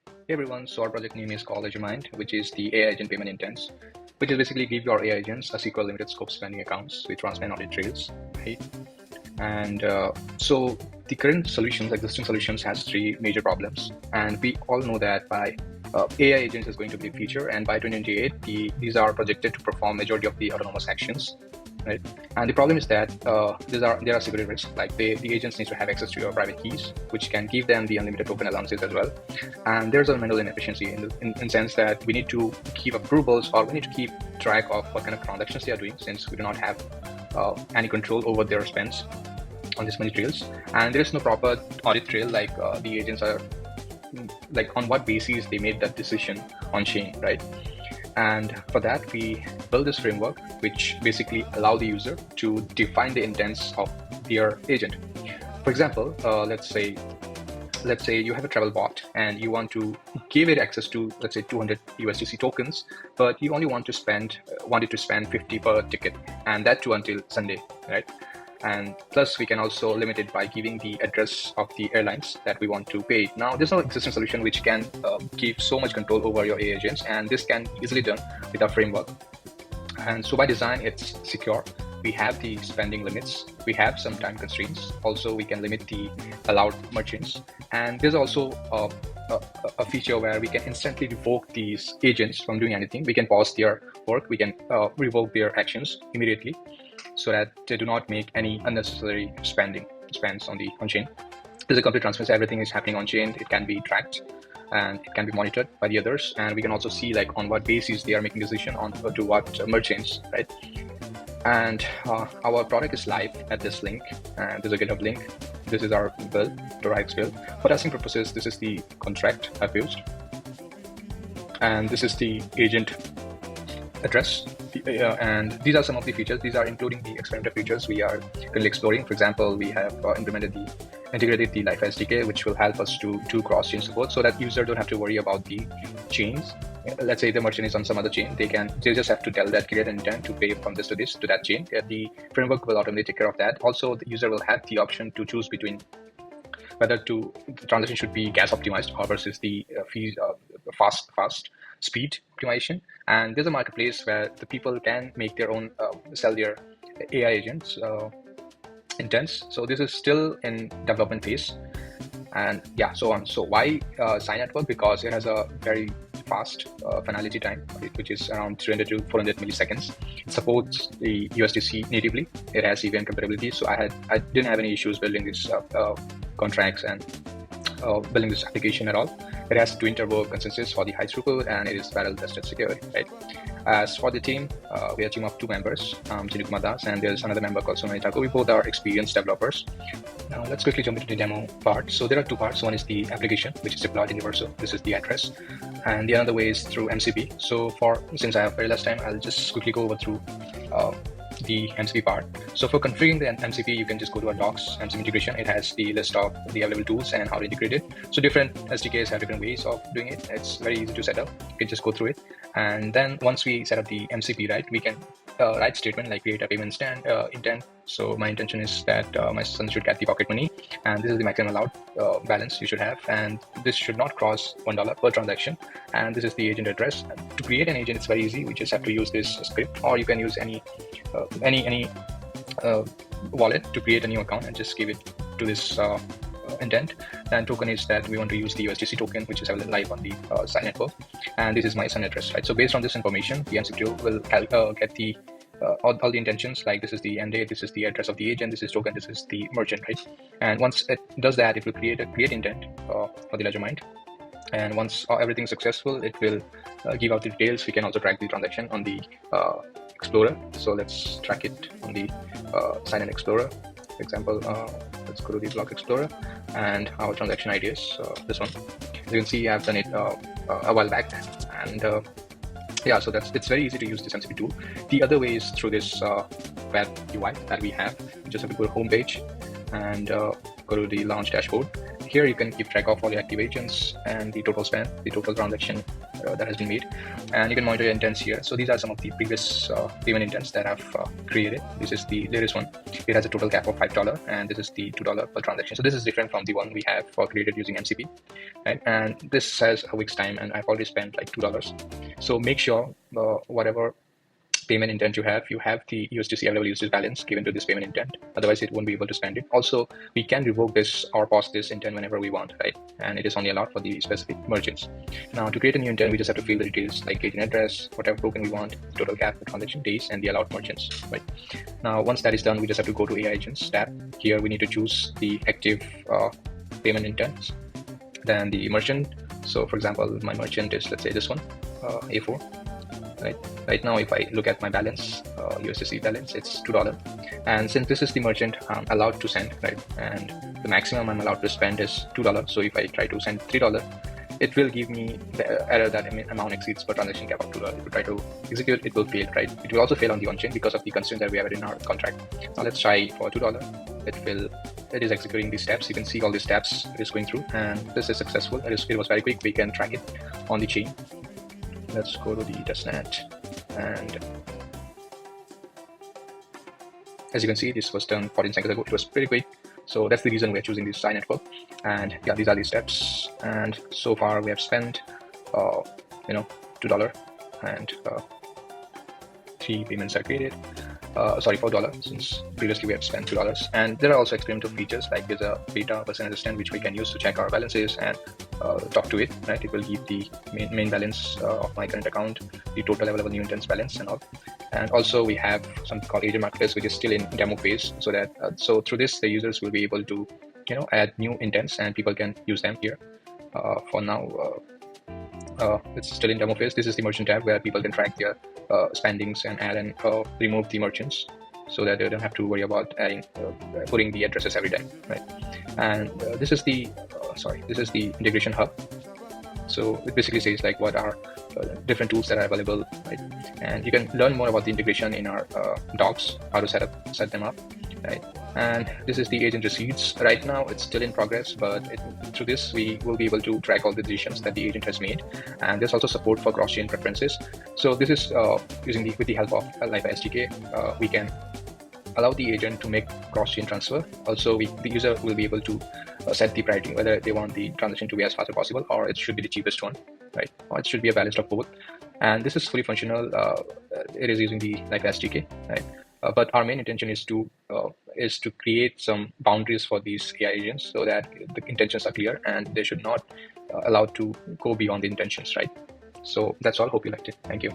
Hey everyone, so our project name is called LedgerMind, which is the AI agent payment intents, which is basically give your AI agents a secure limited scope spending accounts with transparent audit trails, right? And so the current solutions, existing solutions, has three major problems, and we all know that by AI agents is going to be a feature, and by 2028, these are projected to perform majority of the autonomous actions, right? And the problem is that there are security risks, like the agents need to have access to your private keys, which can give them the unlimited token allowances as well. And there's a manual inefficiency in sense that we need to keep approvals, or we need to keep track of what kind of transactions they are doing, since we do not have any control over their spends on this money trails. And there is no proper audit trail, like the agents are like on what basis they made that decision on chain, right? And for that, we build this framework which basically allow the user to define the intents of their agent. For example, let's say you have a travel bot and you want to give it access to, let's say, 200 USDC tokens, but you only want it to spend 50 per ticket, and that too until Sunday, right? And plus, we can also limit it by giving the address of the airlines that we want to pay. Now, there's no existing solution which can give so much control over your AI agents, and this can easily done with our framework. And so by design, it's secure. We have the spending limits. We have some time constraints. Also, we can limit the allowed merchants. And there's also a feature where we can instantly revoke these agents from doing anything. We can pause their work. We can revoke their actions immediately, so that they do not make any unnecessary spends on chain. There's a complete transparency. Everything is happening on chain. It can be tracked and it can be monitored by the others, and we can also see like on what basis they are making decision on to what merchants, right? And our product is live at this link, and there's a GitHub link. This is our build, Dorix build. For testing purposes, this is the contract I've used, and this is the agent address. And these are some of the features. These are including the experimental features we are currently exploring. For example, we have integrated the Life SDK, which will help us to do cross-chain support, so that users don't have to worry about the chains. Let's say the merchant is on some other chain, they just have to tell that create an intent to pay from this to this to that chain. The framework will automatically take care of that. Also, the user will have the option to choose between whether the transaction should be gas optimized or versus the fast speed optimization. And there's a marketplace where the people can make their own sell their AI agents intents. So this is still in development phase, and yeah, so on. So why Sign Network? Because it has a very fast finality time, which is around 300 to 400 milliseconds. It supports the USDC natively. It has EVM compatibility, so I didn't have any issues building these contracts and building this application at all. It has twin turbo consensus for the high throughput, and it is parallel tested securely, right? As for the team, we are a team of 2 members, Jinu Kumar Das, and there's another member called Sonali Thakur. We both are experienced developers. Now let's quickly jump into the demo part. So there are 2 parts. One is the application, which is deployed universal. This is the address, and the other way is through MCP. So since I have very less time, I'll just quickly go over through the MCP part. So for configuring the MCP, you can just go to our docs, MCP integration. It has the list of the available tools and how to integrate it. So different SDKs have different ways of doing it. It's very easy to set up. You can just go through it. And then once we set up the MCP, right, we can write statement like create a payment intent. So my intention is that my son should get the pocket money, and this is the maximum allowed balance you should have, and this should not cross $1 per transaction. And this is the agent address. To create an agent, it's very easy. We just have to use this script, or you can use any wallet to create a new account and just give it to this intent. And token is that we want to use the USDC token, which is available live on the Sign Network, and this is my Sun address, right? So based on this information, the MCP tool will get the all the intentions, like this is the end date, this is the address of the agent, this is token, this is the merchant, right? And once it does that, it will create intent for the LedgerMind. And once everything is successful, it will give out the details. We can also track the transaction on the Explorer. So let's track it on the Sign-in Explorer. For example, let's go to the Block Explorer, and our transaction ID is this one. As you can see, I've done it a while back, and yeah, so it's very easy to use this MCP tool. The other way is through this web UI that we have. You just have to go to home page and go to the launch dashboard. here you can keep track of all your active agents and the total spend, the total transaction that has been made, and you can monitor your intents here. So these are some of the previous payment intents that I've created. This is the latest one. It has a total cap of $5, and this is the $2 per transaction. So this is different from the one we have created using MCP, right? And this has a week's time, and I've already spent like $2. So make sure whatever payment intent you have the USDC available usage balance given to this payment intent. Otherwise, it won't be able to spend it. Also, we can revoke this or pause this intent whenever we want, right? And it is only allowed for the specific merchants. Now, to create a new intent, we just have to fill the details like agent address, whatever token we want, the total cap, the transaction days, and the allowed merchants, right? Now, once that is done, we just have to go to AI agents tab. Here, we need to choose the active payment intents, then the merchant. So, for example, my merchant is, let's say, this one, A4. Right now, if I look at my balance, USDC balance, it's $2. And since this is the merchant I'm allowed to send, right, and the maximum I'm allowed to spend is $2. So if I try to send $3, it will give me the error that amount exceeds per transaction cap of $2. If you try to execute, it will fail, right? It will also fail on the on-chain because of the constraint that we have in our contract. Now let's try for $2. It is executing these steps. You can see all these steps it is going through, and this is successful. It was very quick. We can track it on the chain. Let's go to the testnet, and as you can see, this was done 14 seconds ago. It was pretty quick, so that's the reason we're choosing this Sai network. And yeah, these are the steps, and so far we have spent $2, and 3 payments are created. Sorry, $4, since previously we have spent $2. And there are also experimental features, like there's a beta person assistant which we can use to check our balances and talk to it, right? It will give the main balance of my current account, the total available new intents balance and all. And also we have something called agent marketplace, which is still in demo phase, so that so through this the users will be able to add new intents and people can use them here. For now, it's still in demo phase. This is the merchant tab where people can track their spendings and add and remove the merchants, so that they don't have to worry about adding putting the addresses every time, right? And this is the integration hub. So it basically says like what are different tools that are available, right? And you can learn more about the integration in our docs, how to set them up, right? And this is the agent receipts. Right now it's still in progress, but through this we will be able to track all the decisions that the agent has made. And there's also support for cross-chain preferences. So this is with the help of LiFi SDK, we can allow the agent to make cross-chain transfer. Also, the user will be able to set the priority, whether they want the transaction to be as fast as possible, or it should be the cheapest one, right? Or it should be a balance of both. And this is fully functional. It is using the LiFi SDK, right? But our main intention is to create some boundaries for these AI agents, so that the intentions are clear and they should not allowed to go beyond the intentions, right? So that's all. Hope you liked it. Thank you.